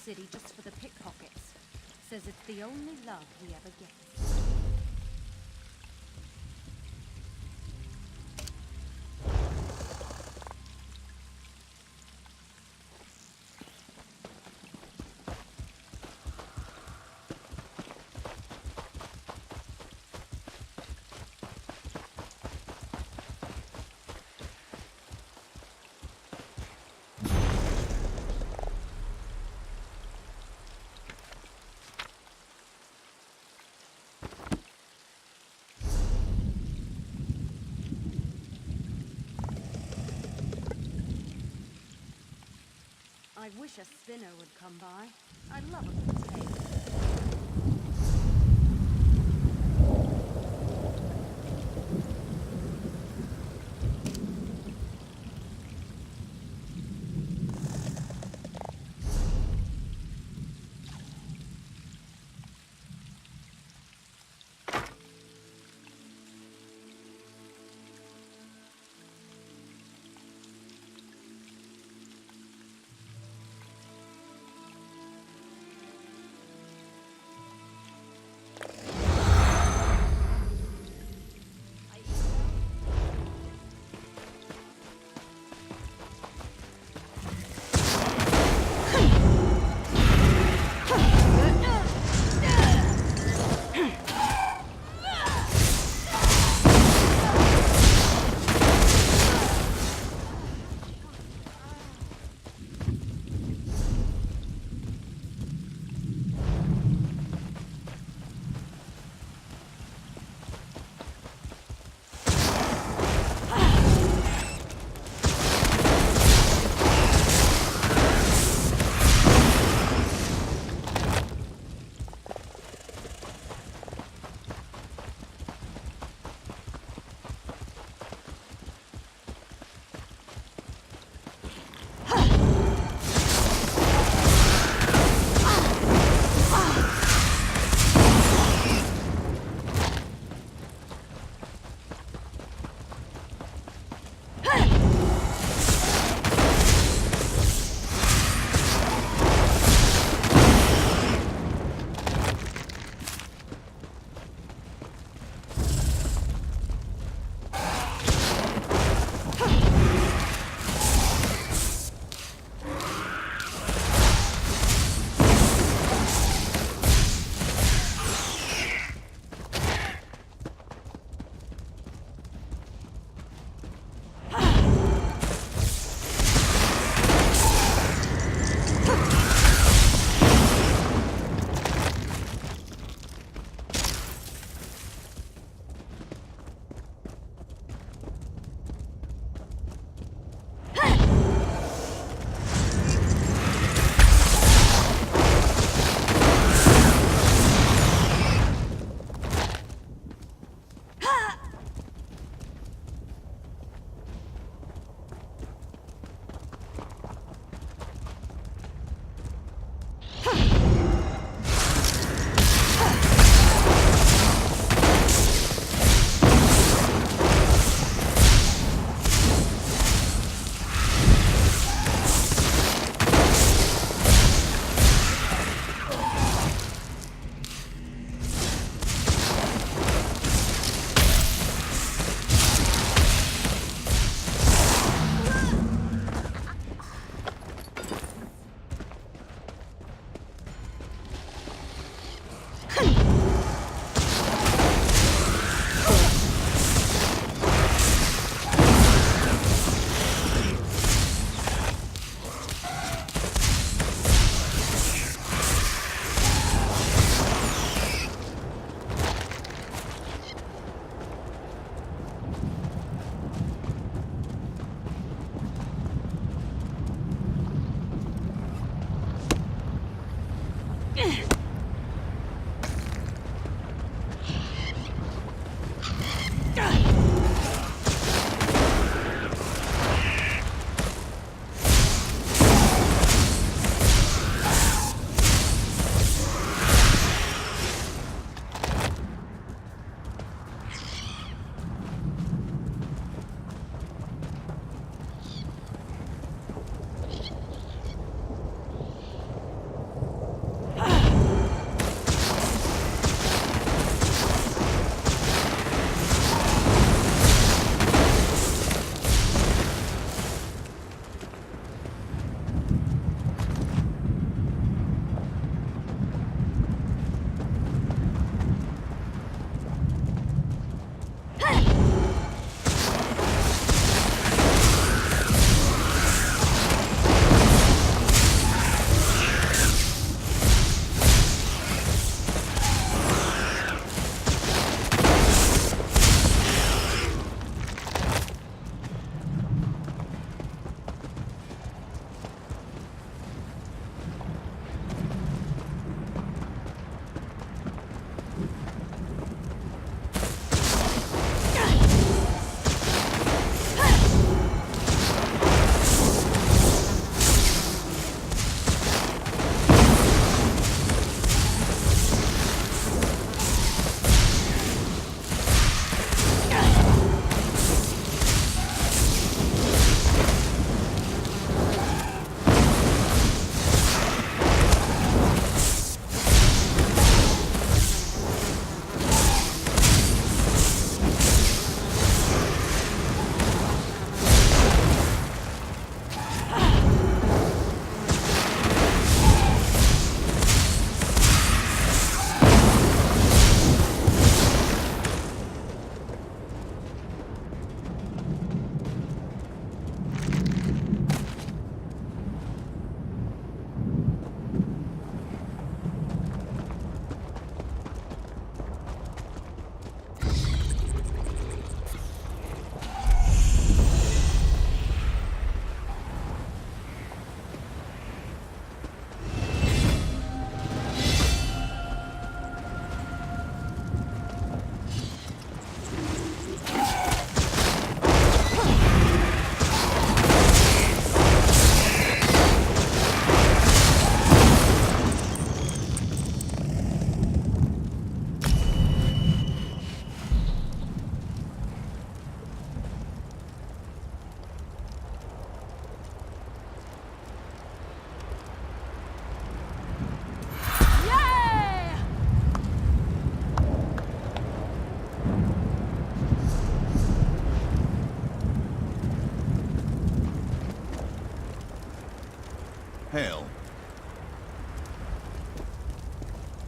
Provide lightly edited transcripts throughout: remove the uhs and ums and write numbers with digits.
city just for the pickpockets. Says it's the only love he ever gets. I wish a spinner would come by. I love a good tale.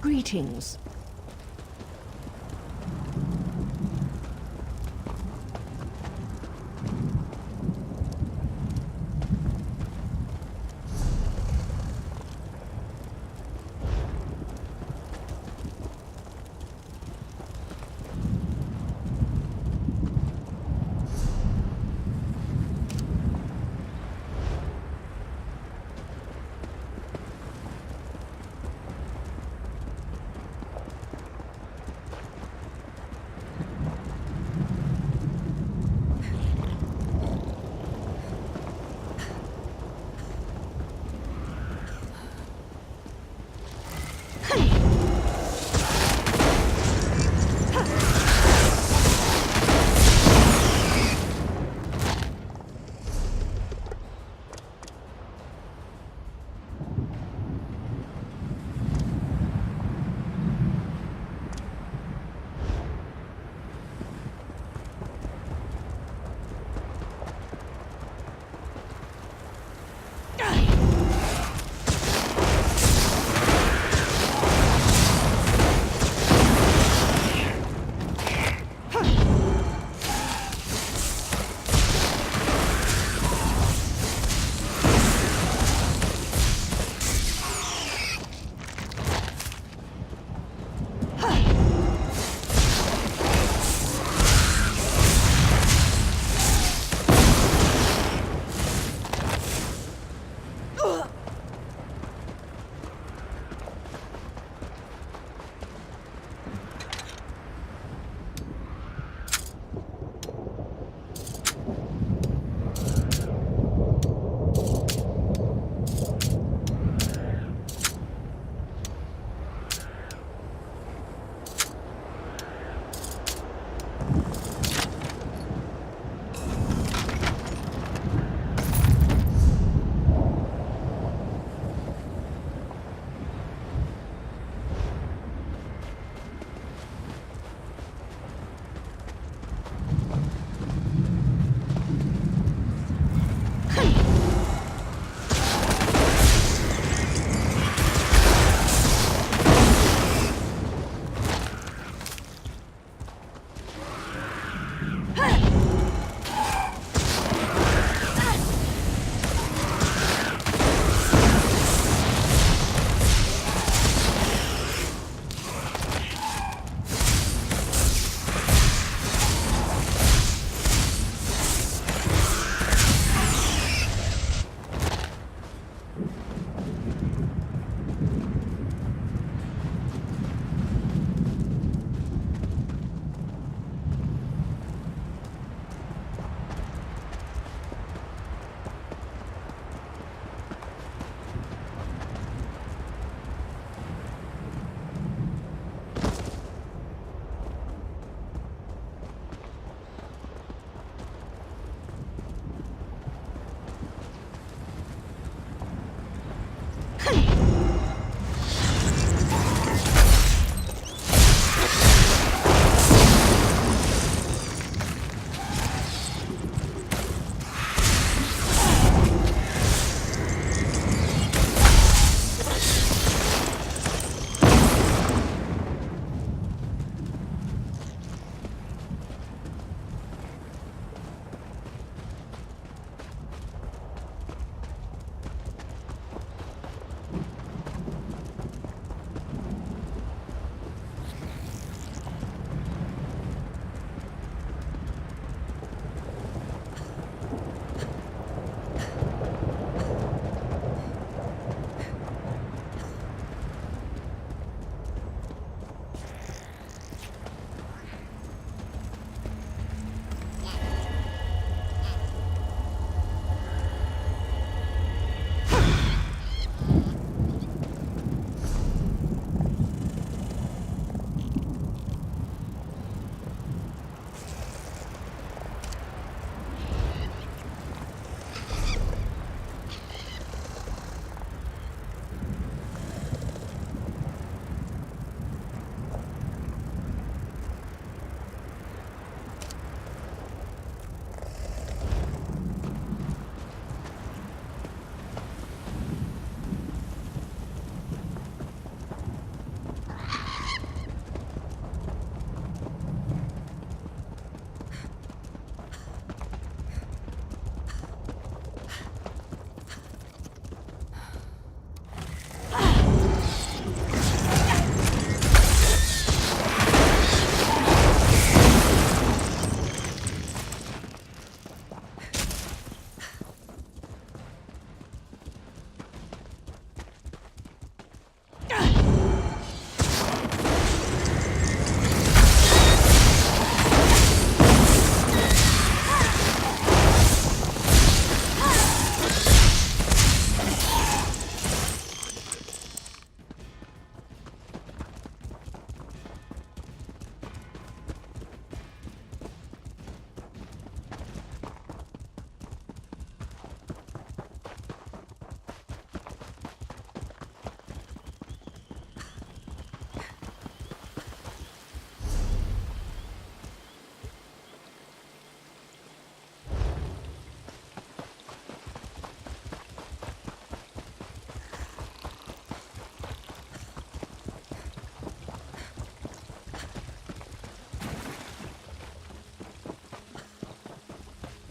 Greetings.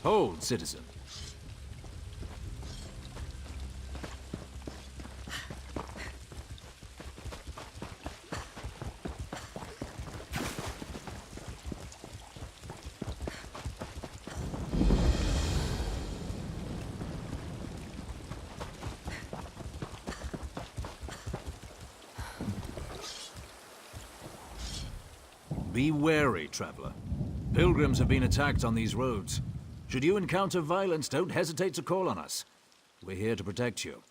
Hold, citizen. Be wary, traveler. Pilgrims have been attacked on these roads. Should you encounter violence, don't hesitate to call on us. We're here to protect you.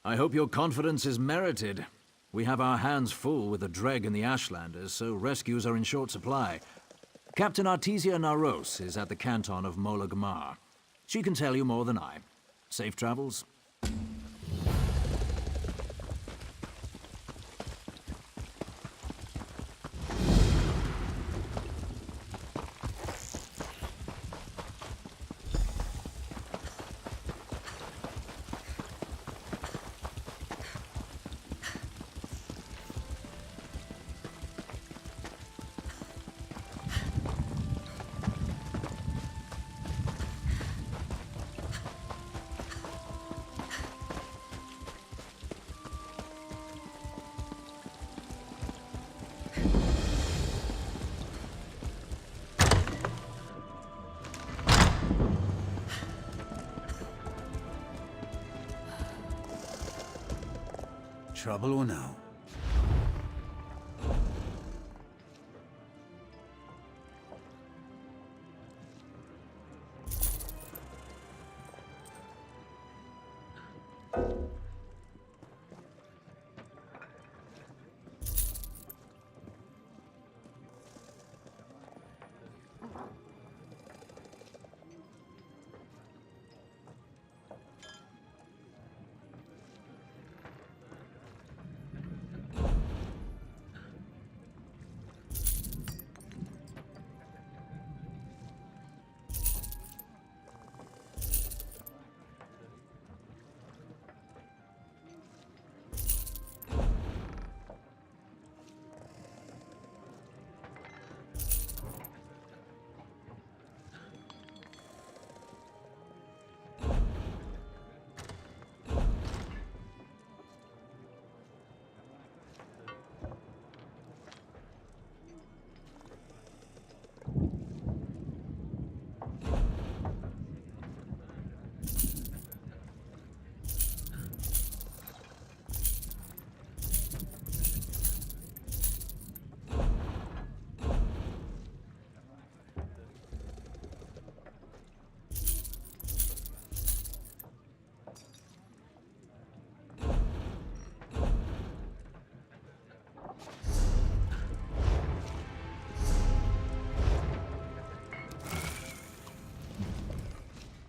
I hope your confidence is merited. We have our hands full with the Dreg and the Ashlanders, so rescues are in short supply. Captain Artesia Naros is at the canton of Mola Gamar. She can tell you more than I. Safe travels. Trouble or no?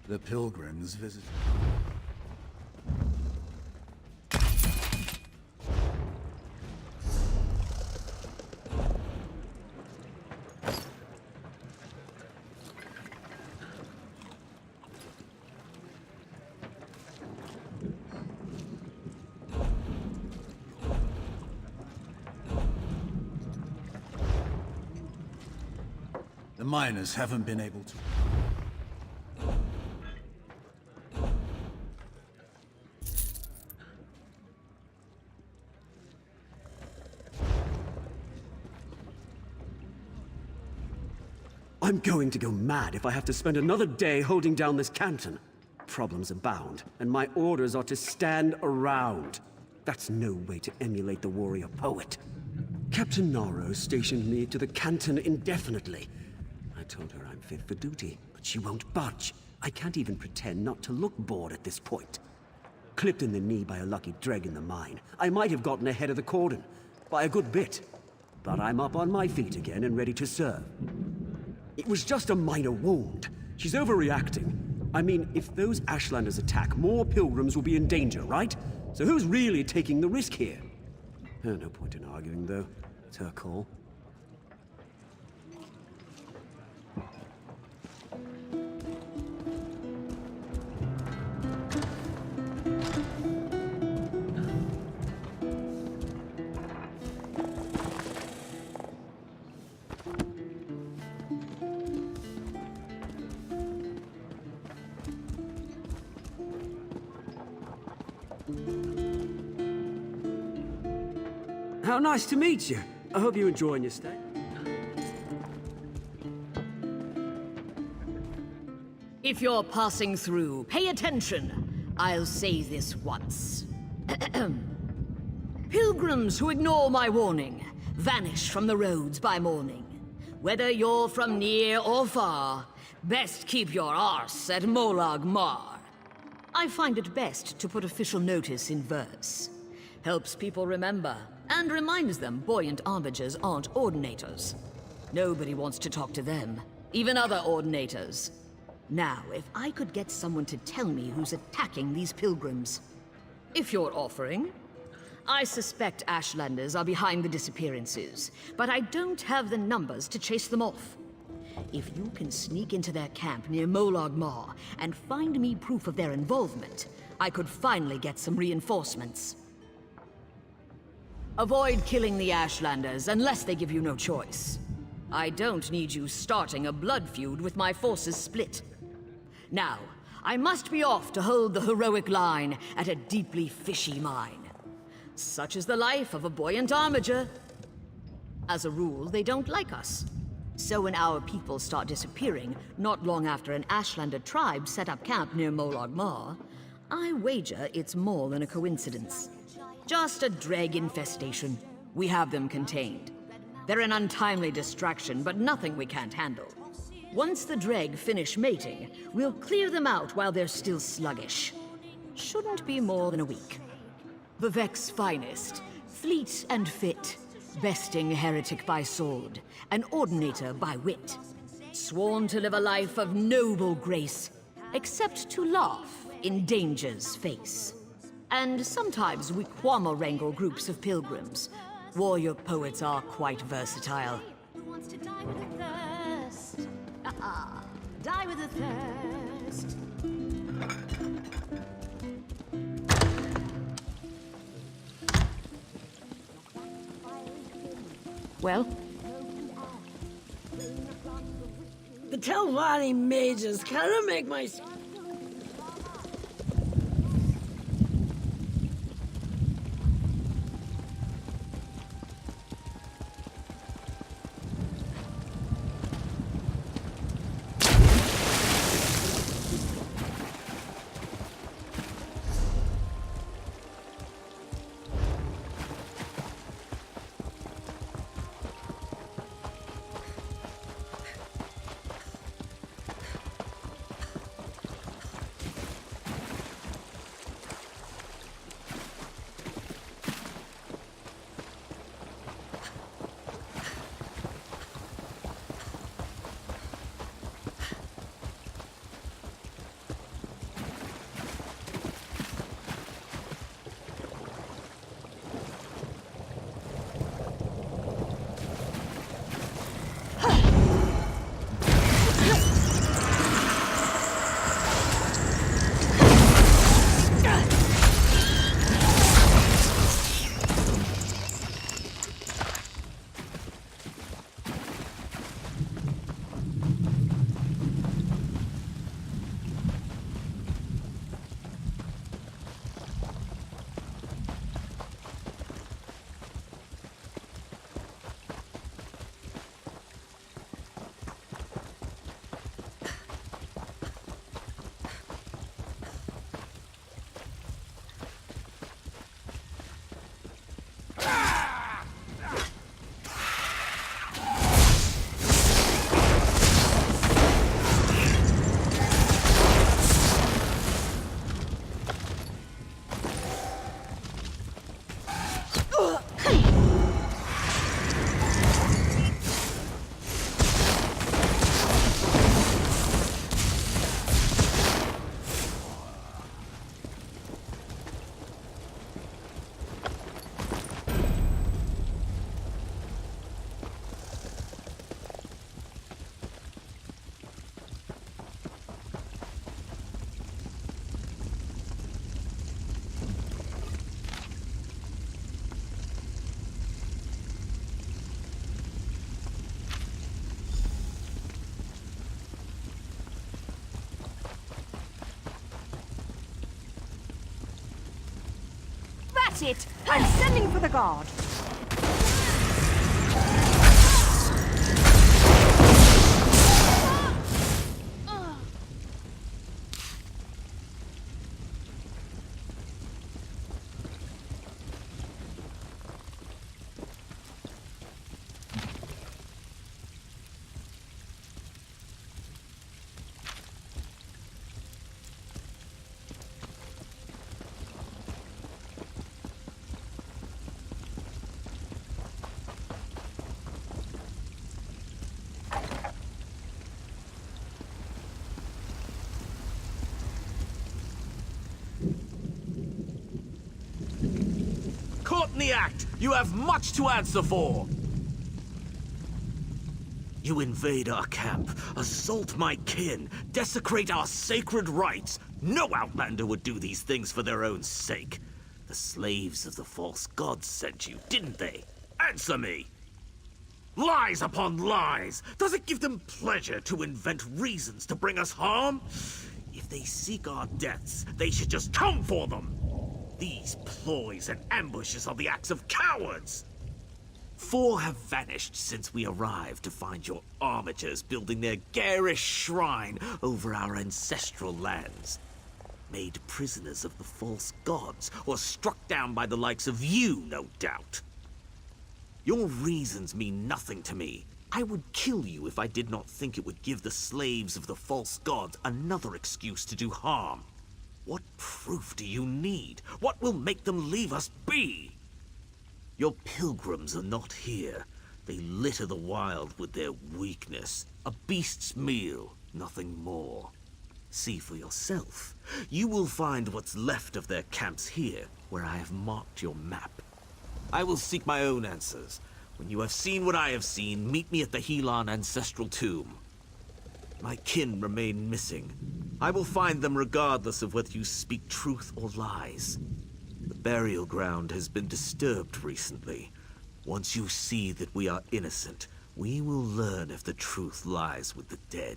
The pilgrims visit. The miners haven't been able to. I'm going to go mad if I have to spend another day holding down this canton. Problems abound, and my orders are to stand around. That's no way to emulate the warrior poet. Captain Naro stationed me to the canton indefinitely. I told her I'm fit for duty, but she won't budge. I can't even pretend not to look bored at this point. Clipped in the knee by a lucky dreg in the mine, I might have gotten ahead of the cordon. By a good bit. But I'm up on my feet again and ready to serve. It was just a minor wound. She's overreacting. I mean, if those Ashlanders attack, more pilgrims will be in danger, right? So who's really taking the risk here? No point in arguing, though. It's her call. How nice to meet you. I hope you're enjoying your stay. If you're passing through, pay attention. I'll say this once. Pilgrims who ignore my warning vanish from the roads by morning. Whether you're from near or far, best keep your arse at Molag Mar. I find it best to put official notice in verse. Helps people remember, and reminds them buoyant armigers aren't ordinators. Nobody wants to talk to them, even other ordinators. Now, if I could get someone to tell me who's attacking these pilgrims. If you're offering. I suspect Ashlanders are behind the disappearances, but I don't have the numbers to chase them off. If you can sneak into their camp near Molag Mar and find me proof of their involvement, I could finally get some reinforcements. Avoid killing the Ashlanders unless they give you no choice. I don't need you starting a blood feud with my forces split. Now, I must be off to hold the heroic line at a deeply fishy mine. Such is the life of a buoyant armiger. As a rule, they don't like us. So when our people start disappearing, not long after an Ashlander tribe set up camp near Molag Mar, I wager it's more than a coincidence. Just a dreg infestation. We have them contained. They're an untimely distraction, but nothing we can't handle. Once the dreg finish mating, we'll clear them out while they're still sluggish. Shouldn't be more than a week. Vivek's finest, fleet and fit, besting heretic by sword, an ordinator by wit. Sworn to live a life of noble grace, except to laugh in danger's face. And sometimes we quammer wrangle groups of pilgrims. Warrior poets are quite versatile. Who wants to die with a thirst? Die with a thirst. Well? The Telvanni mages kinda make my... it! I'm sending for the guard! Caught in the act! You have much to answer for! You invade our camp, assault my kin, desecrate our sacred rites. No outlander would do these things for their own sake. The slaves of the false gods sent you, didn't they? Answer me! Lies upon lies! Does it give them pleasure to invent reasons to bring us harm? If they seek our deaths, they should just come for them! These ploys and ambushes are the acts of cowards! 4 have vanished since we arrived to find your armatures building their garish shrine over our ancestral lands. Made prisoners of the false gods, or struck down by the likes of you, no doubt. Your reasons mean nothing to me. I would kill you if I did not think it would give the slaves of the false gods another excuse to do harm. What proof do you need? What will make them leave us be? Your pilgrims are not here. They litter the wild with their weakness. A beast's meal, nothing more. See for yourself. You will find what's left of their camps here, where I have marked your map. I will seek my own answers. When you have seen what I have seen, meet me at the Helan ancestral tomb. My kin remain missing. I will find them regardless of whether you speak truth or lies. The burial ground has been disturbed recently. Once you see that we are innocent, we will learn if the truth lies with the dead.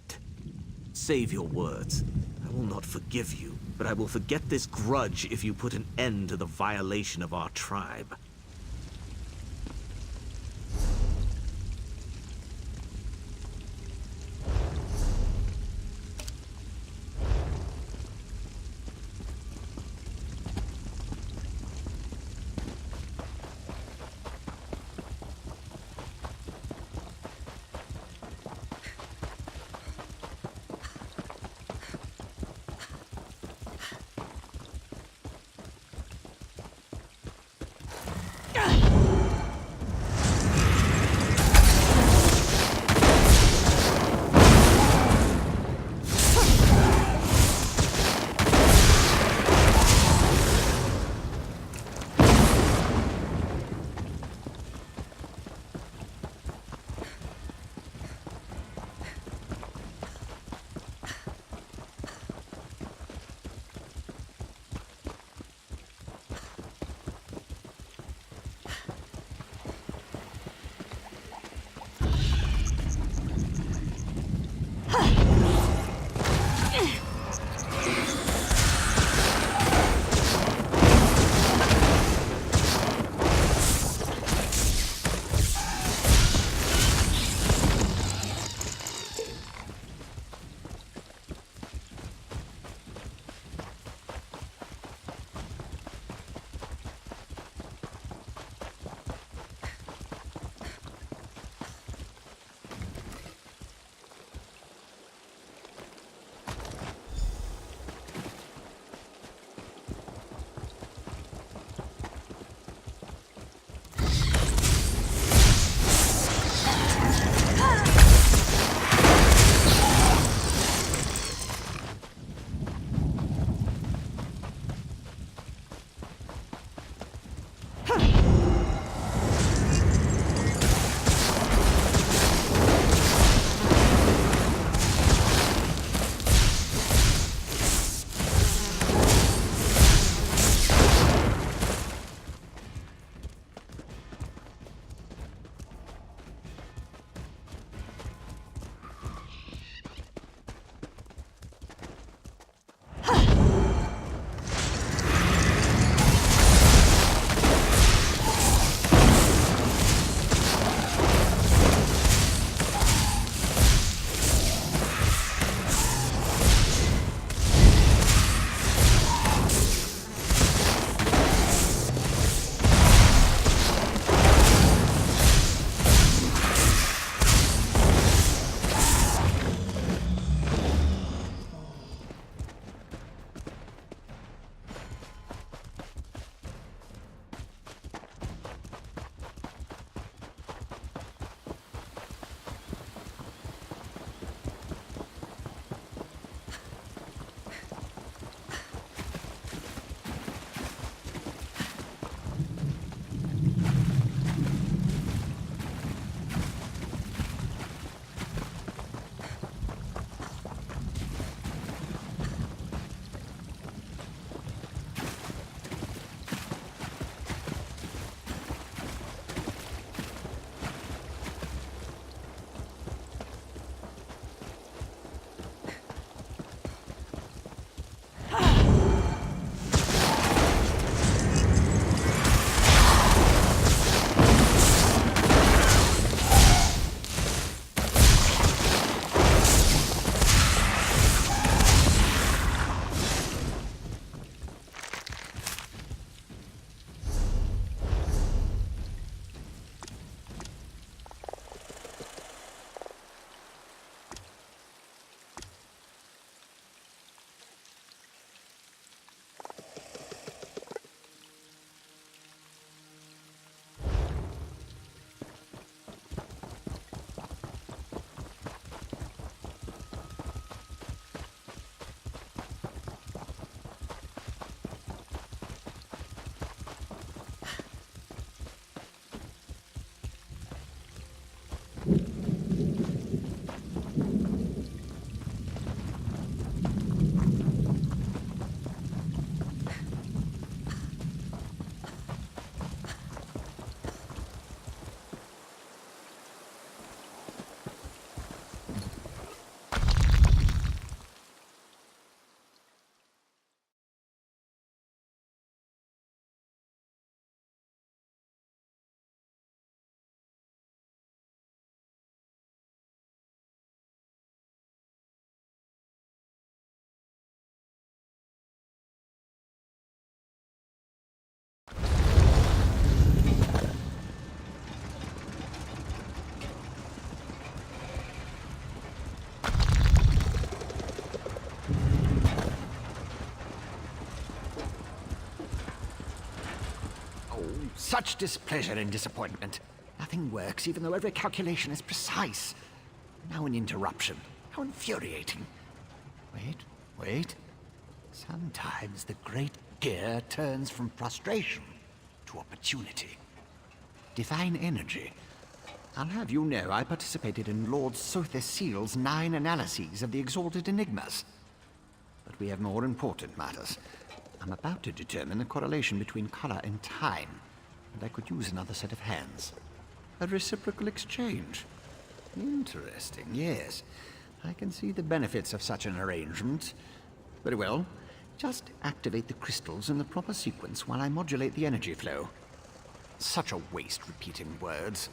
Save your words. I will not forgive you, but I will forget this grudge if you put an end to the violation of our tribe. Such displeasure and disappointment. Nothing works, even though every calculation is precise. Now an interruption. How infuriating. Wait. Sometimes the great gear turns from frustration to opportunity. Divine energy. I'll have you know I participated in Lord Sother Seal's 9 analyses of the exalted enigmas. But we have more important matters. I'm about to determine the correlation between color and time, and I could use another set of hands. A reciprocal exchange. Interesting, yes. I can see the benefits of such an arrangement. Very well. Just activate the crystals in the proper sequence while I modulate the energy flow. Such a waste repeating words.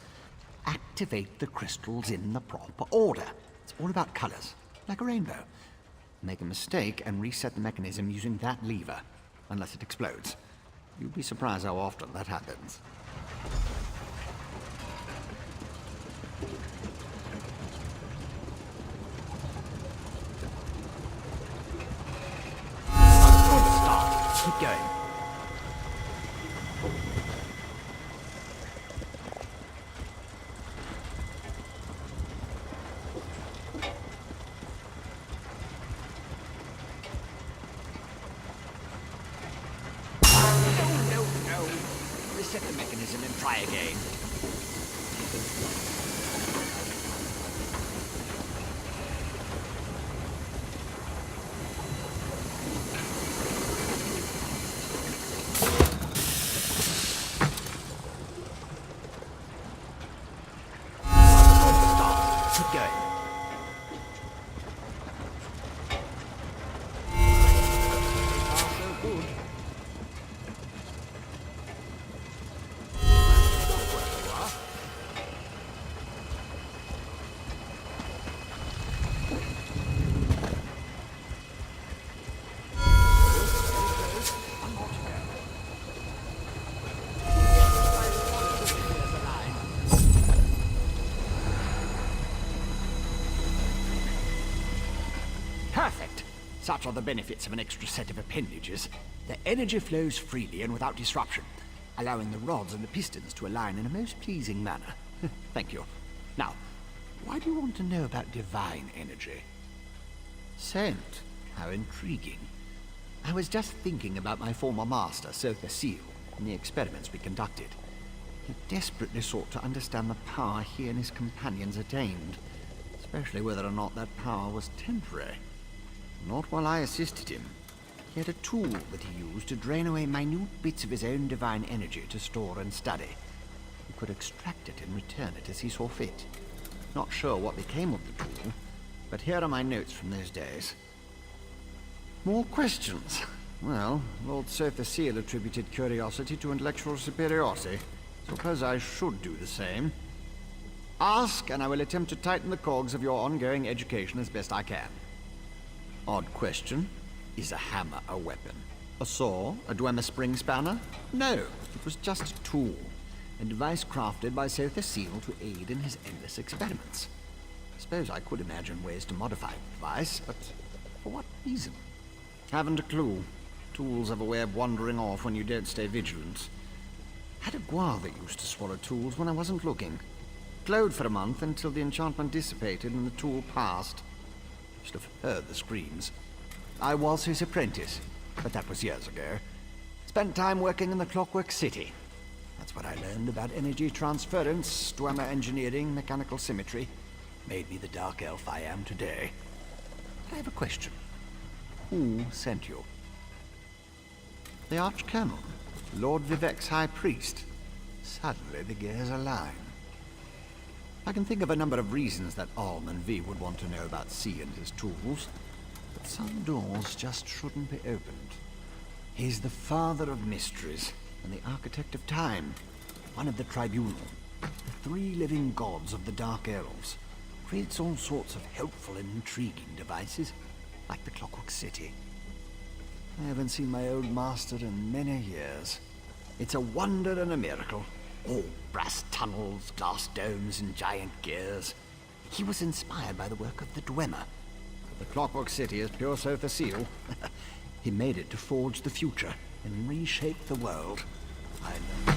Activate the crystals in the proper order. It's all about colors, like a rainbow. Make a mistake and reset the mechanism using that lever, unless it explodes. You'd be surprised how often that happens. Good start. Keep going. No. Reset the mechanism and try again. Good start. Keep going. So good. Perfect! Such are the benefits of an extra set of appendages. The energy flows freely and without disruption, allowing the rods and the pistons to align in a most pleasing manner. Thank you. Now, why do you want to know about divine energy? Scent? How intriguing. I was just thinking about my former master, Sother Seal, and the experiments we conducted. He desperately sought to understand the power he and his companions attained, especially whether or not that power was temporary. Not while I assisted him. He had a tool that he used to drain away minute bits of his own divine energy to store and study. He could extract it and return it as he saw fit. Not sure what became of the tool, but here are my notes from those days. More questions? Well, Lord Sother Seal attributed curiosity to intellectual superiority. Suppose I should do the same. Ask, and I will attempt to tighten the cogs of your ongoing education as best I can. Odd question. Is a hammer a weapon? A saw? A Dwemer spring spanner? No, it was just a tool. A device crafted by Sother Seal to aid in his endless experiments. I suppose I could imagine ways to modify the device, but for what reason? Haven't a clue. Tools have a way of wandering off when you don't stay vigilant. Had a guar that used to swallow tools when I wasn't looking. Glowed for a month until the enchantment dissipated and the tool passed. Should have heard the screams. I was his apprentice, but that was years ago. Spent time working in the Clockwork City. That's what I learned about energy transference, Dwemer engineering, mechanical symmetry. Made me the dark elf I am today. I have a question. Who sent you? The Archcanon, Lord Vivek's High Priest. Suddenly the gears align. I can think of a number of reasons that Alm and V would want to know about C and his tools, but some doors just shouldn't be opened. He's the father of mysteries and the architect of time, one of the Tribunal, the 3 living gods of the Dark Elves. Creates all sorts of helpful and intriguing devices, like the Clockwork City. I haven't seen my old master in many years. It's a wonder and a miracle. All brass tunnels, glass domes, and giant gears. He was inspired by the work of the Dwemer. The Clockwork City is pure Sother Seal. He made it to forge the future and reshape the world. I know.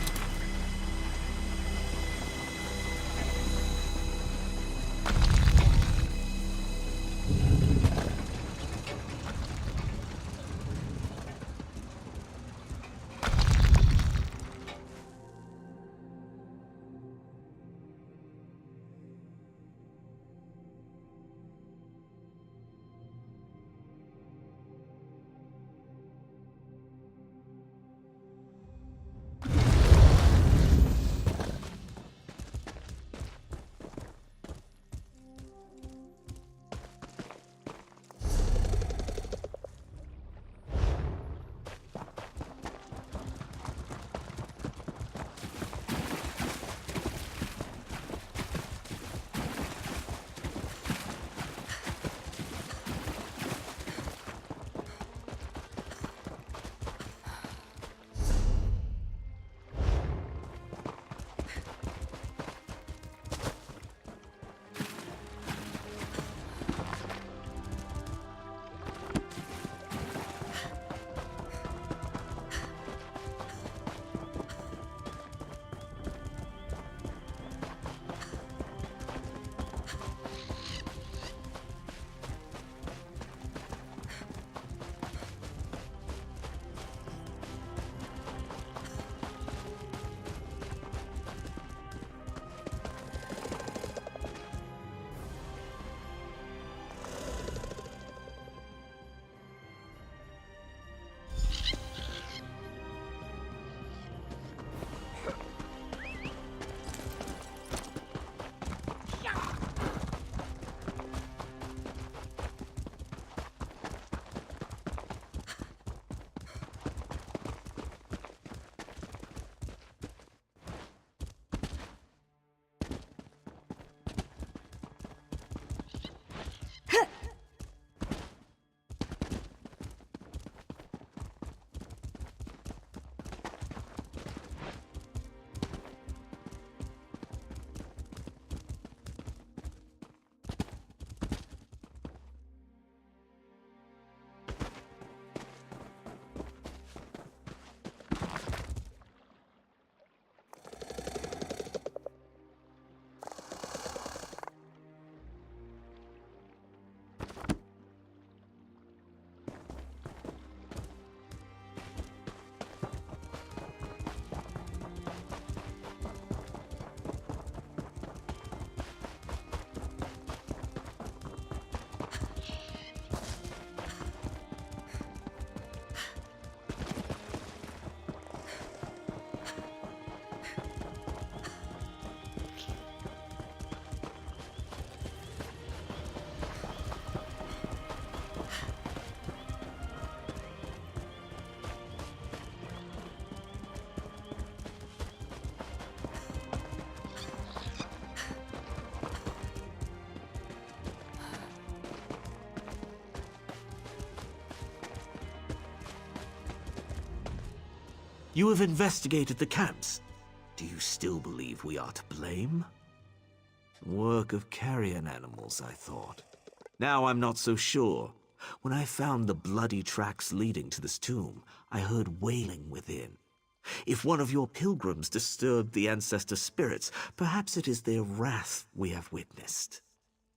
You have investigated the camps. Do you still believe we are to blame? Work of carrion animals, I thought. Now I'm not so sure. When I found the bloody tracks leading to this tomb, I heard wailing within. If one of your pilgrims disturbed the ancestor spirits, perhaps it is their wrath we have witnessed.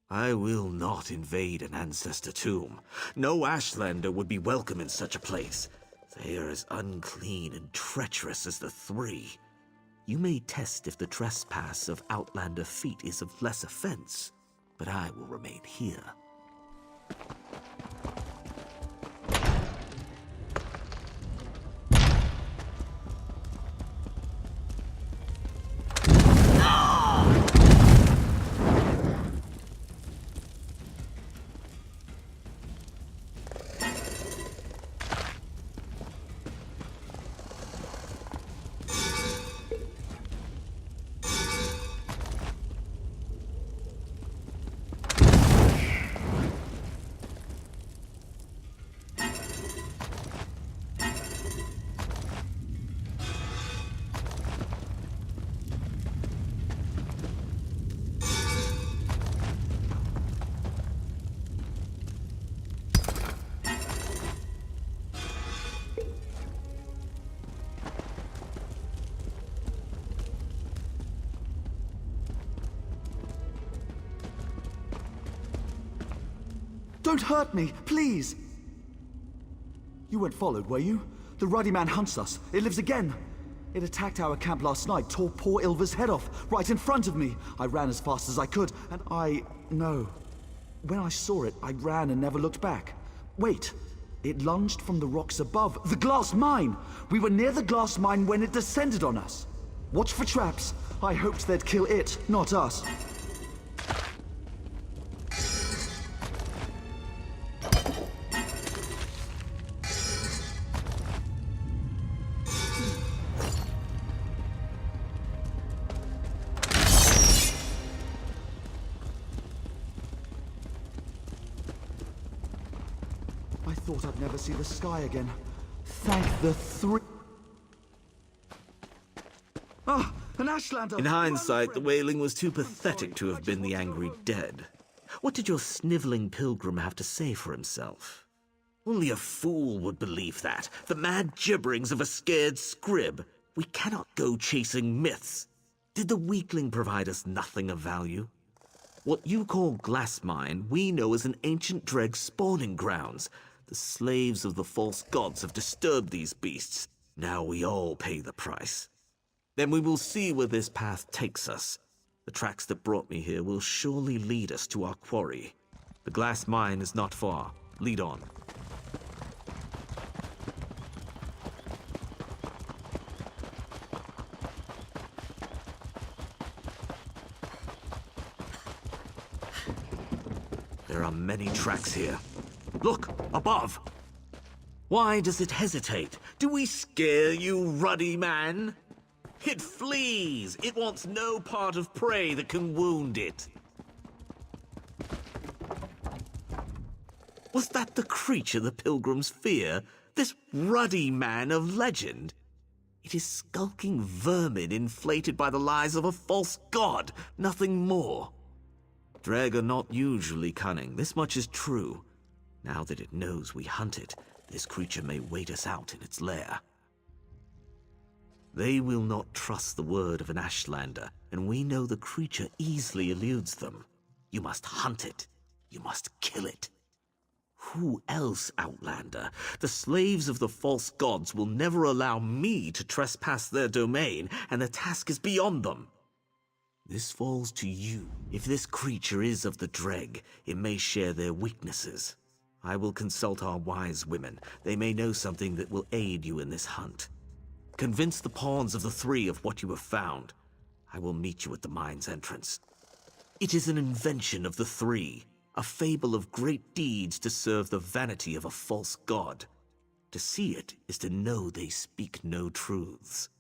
I will not invade an ancestor tomb. No Ashlander would be welcome in such a place. They are as unclean and treacherous as the three. You may test if the trespass of Outlander feet is of less offense, but I will remain here. Don't hurt me, please! You weren't followed, were you? The Ruddy Man hunts us. It lives again. It attacked our camp last night, tore poor Ilva's head off, right in front of me. I ran as fast as I could, and no. When I saw it, I ran and never looked back. Wait, it lunged from the rocks above. The glass mine! We were near the glass mine when it descended on us. Watch for traps. I hoped they'd kill it, not us. I thought I'd never see the sky again. Thank the three... Ah, an Ashlander! In hindsight, the wailing was too pathetic to have been the angry dead. What did your sniveling pilgrim have to say for himself? Only a fool would believe that. The mad gibberings of a scared scrib. We cannot go chasing myths. Did the weakling provide us nothing of value? What you call Glassmine, we know as an ancient dreg spawning grounds. The slaves of the false gods have disturbed these beasts. Now we all pay the price. Then we will see where this path takes us. The tracks that brought me here will surely lead us to our quarry. The glass mine is not far. Lead on. There are many tracks here. Look, above! Why does it hesitate? Do we scare you, ruddy man? It flees! It wants no part of prey that can wound it. Was that the creature the pilgrims fear? This ruddy man of legend? It is skulking vermin inflated by the lies of a false god, nothing more. Dreg are not usually cunning, this much is true. Now that it knows we hunt it, this creature may wait us out in its lair. They will not trust the word of an Ashlander, and we know the creature easily eludes them. You must hunt it. You must kill it. Who else, Outlander? The slaves of the false gods will never allow me to trespass their domain, and the task is beyond them. This falls to you. If this creature is of the Dreg, it may share their weaknesses. I will consult our wise women. They may know something that will aid you in this hunt. Convince the pawns of the three of what you have found. I will meet you at the mine's entrance. It is an invention of the three, a fable of great deeds to serve the vanity of a false god. To see it is to know they speak no truths.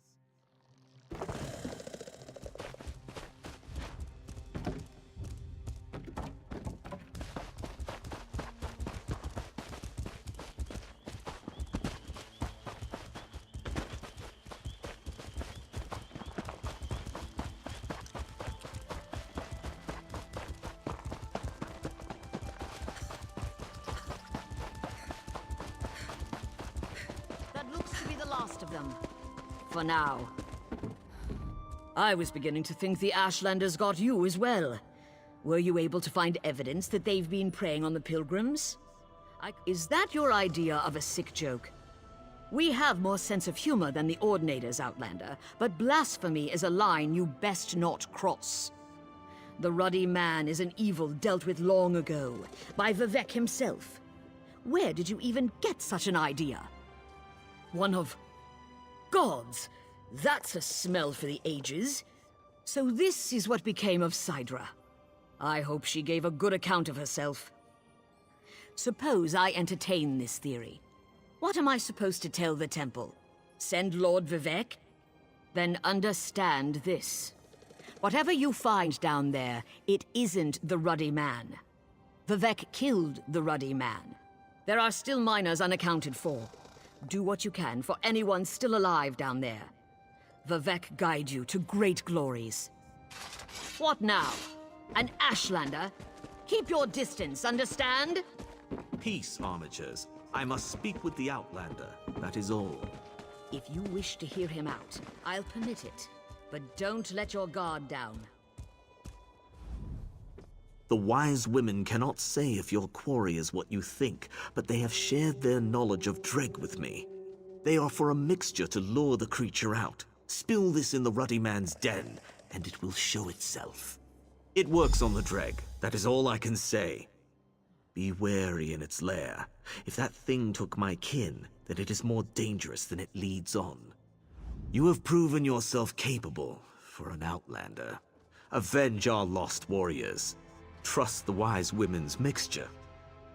last of them. For now. I was beginning to think the Ashlanders got you as well. Were you able to find evidence that they've been preying on the pilgrims? Is that your idea of a sick joke? We have more sense of humor than the Ordinators, Outlander, but blasphemy is a line you best not cross. The Ruddy Man is an evil dealt with long ago, by Vivek himself. Where did you even get such an idea? One of gods. That's a smell for the ages. So this is what became of Sidra. I hope she gave a good account of herself. Suppose I entertain this theory. What am I supposed to tell the temple? Send Lord Vivek? Then understand this. Whatever you find down there, it isn't the Ruddy Man. Vivek killed the Ruddy Man. There are still miners unaccounted for. Do what you can for anyone still alive down there. Vivek guide you to great glories. What now? An Ashlander? Keep your distance, understand? Peace, armatures. I must speak with the Outlander, that is all. If you wish to hear him out, I'll permit it. But don't let your guard down. The wise women cannot say if your quarry is what you think, but they have shared their knowledge of Dreg with me. They offer a mixture to lure the creature out. Spill this in the Ruddy Man's den, and it will show itself. It works on the Dreg, that is all I can say. Be wary in its lair. If that thing took my kin, then it is more dangerous than it leads on. You have proven yourself capable for an Outlander. Avenge our lost warriors. Trust the wise women's mixture.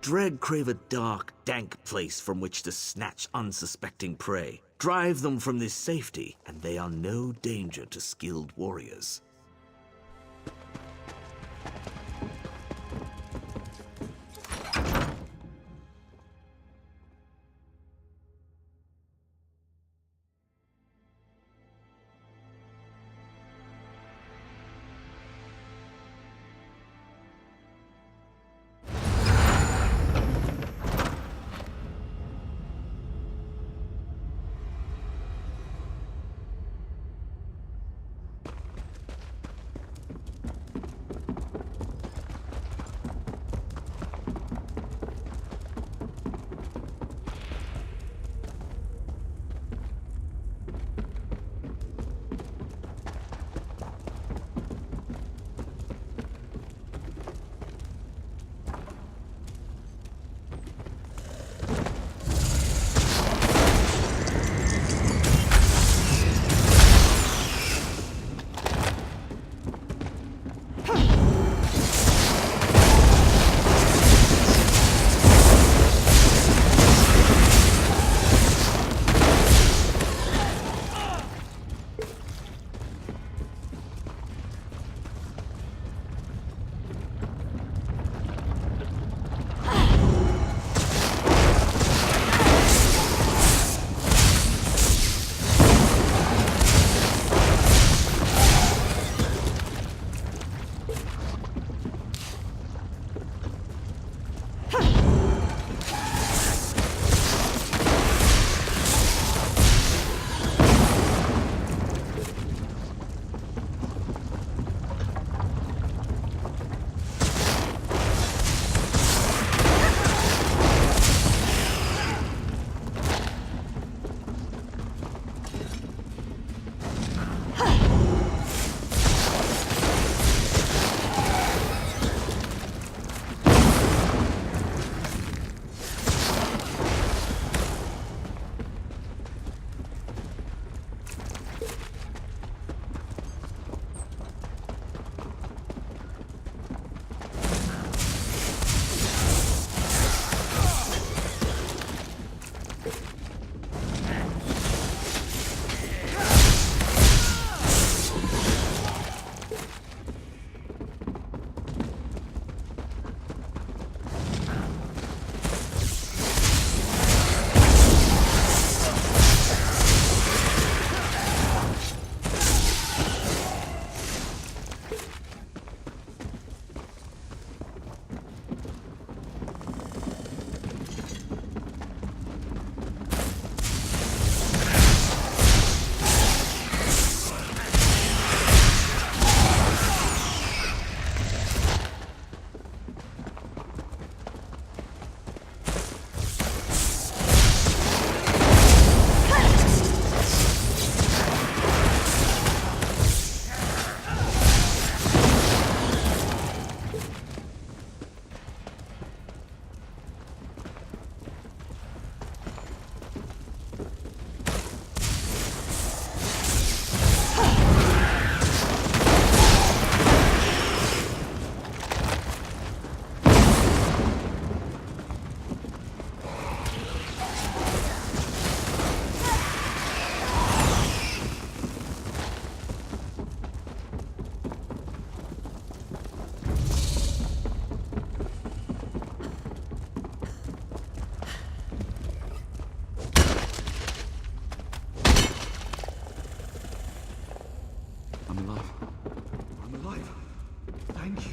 Dreg crave a dark, dank place from which to snatch unsuspecting prey. Drive them from this safety, and they are no danger to skilled warriors. Thank you.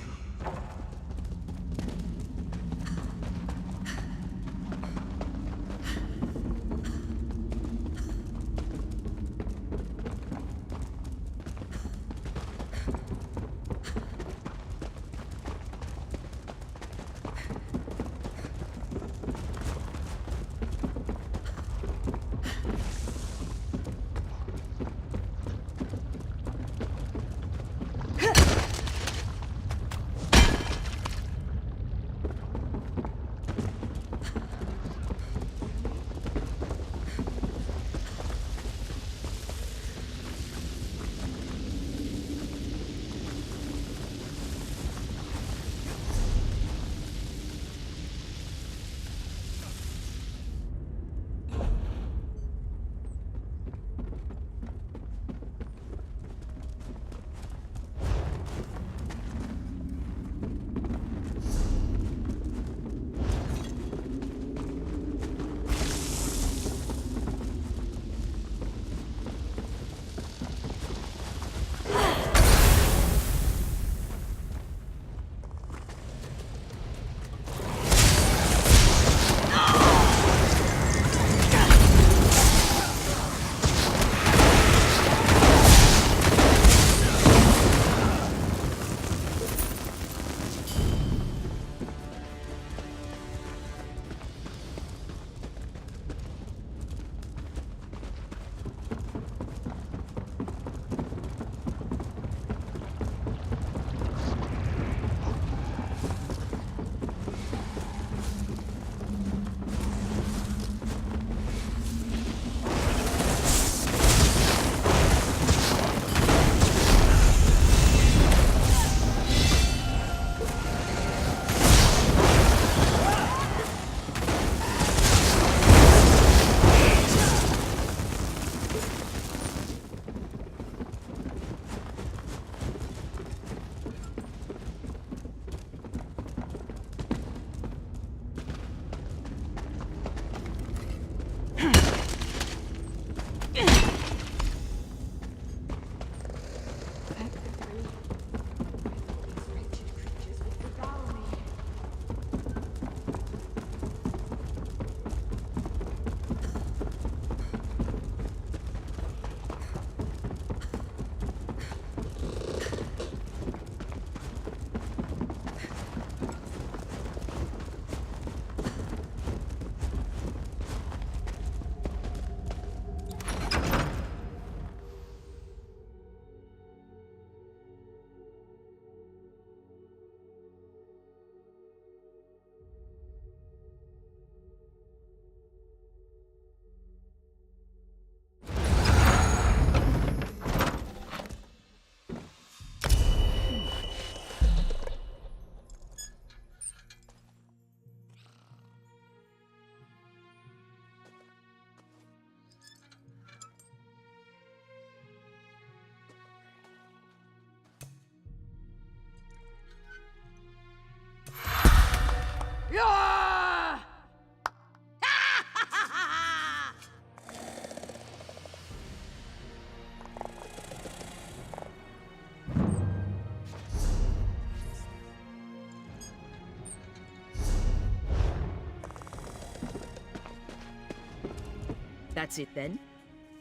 That's it then?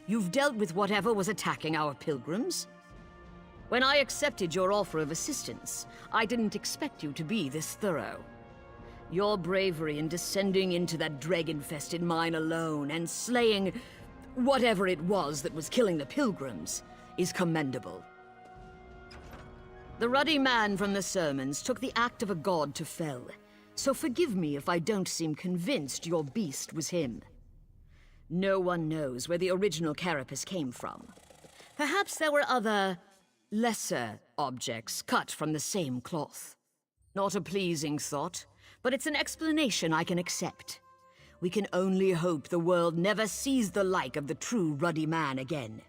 You've dealt with whatever was attacking our pilgrims? When I accepted your offer of assistance, I didn't expect you to be this thorough. Your bravery in descending into that dreg-infested mine alone and slaying whatever it was that was killing the pilgrims is commendable. The ruddy man from the sermons took the act of a god to fell, so forgive me if I don't seem convinced your beast was him. No one knows where the original carapace came from. Perhaps there were other, lesser objects cut from the same cloth. Not a pleasing thought, but it's an explanation I can accept. We can only hope the world never sees the like of the true ruddy man again.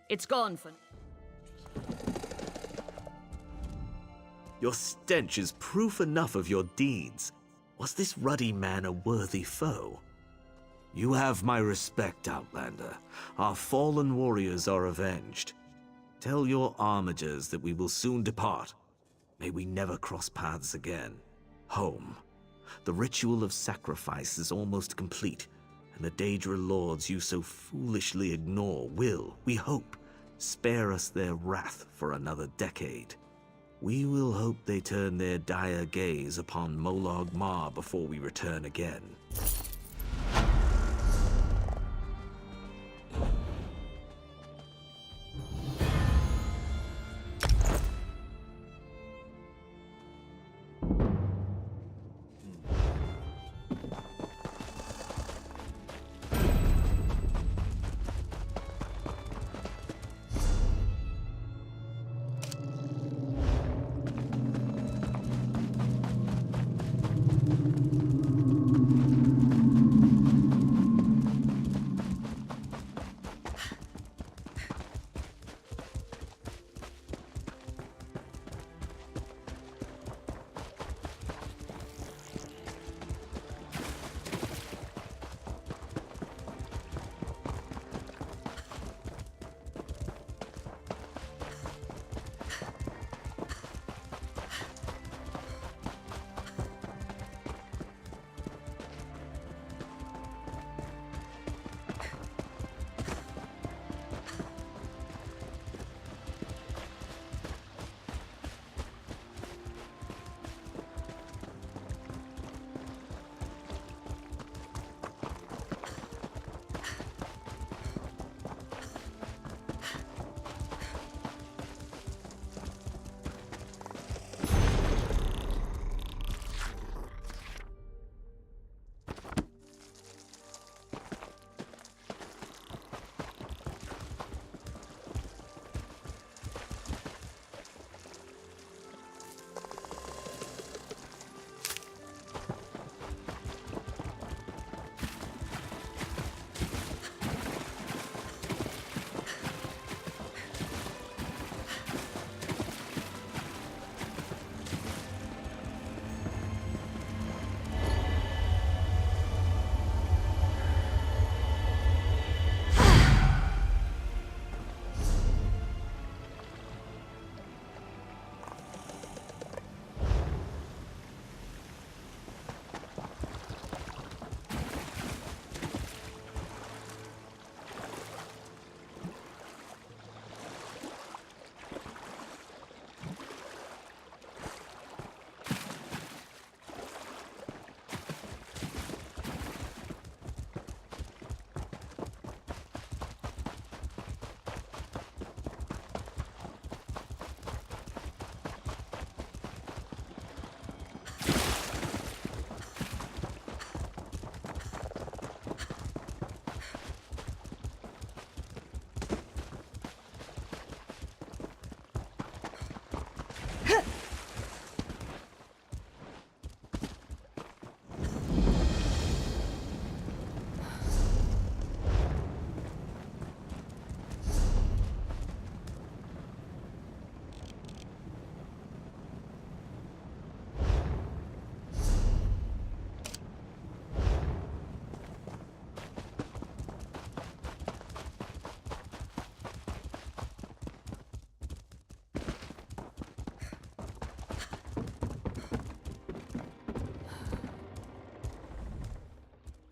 It's gone for... Your stench is proof enough of your deeds. Was this ruddy man a worthy foe? You have my respect, Outlander. Our fallen warriors are avenged. Tell your armigers that we will soon depart. May we never cross paths again. Home. The ritual of sacrifice is almost complete, and the Daedra lords you so foolishly ignore will, we hope, spare us their wrath for another decade. We will hope they turn their dire gaze upon Molag Mar before we return again.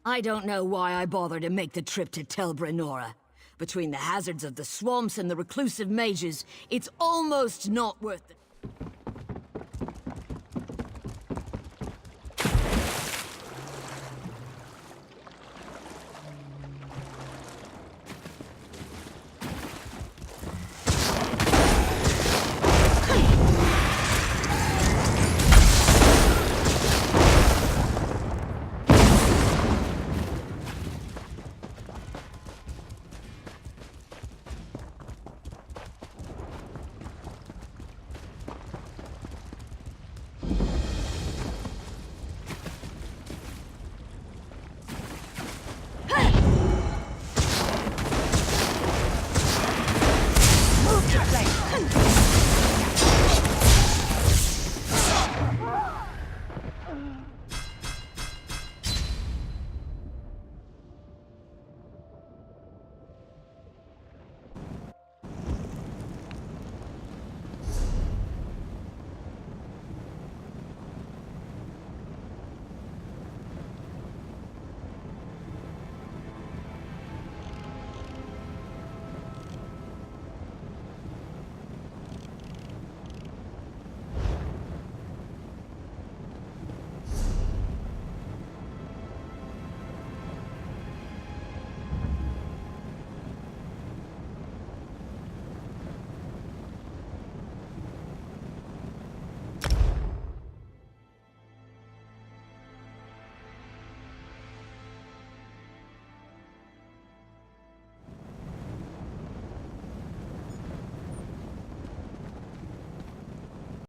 I don't know why I bothered to make the trip to Tel Brenora. Between the hazards of the swamps and the reclusive mages, it's almost not worth it.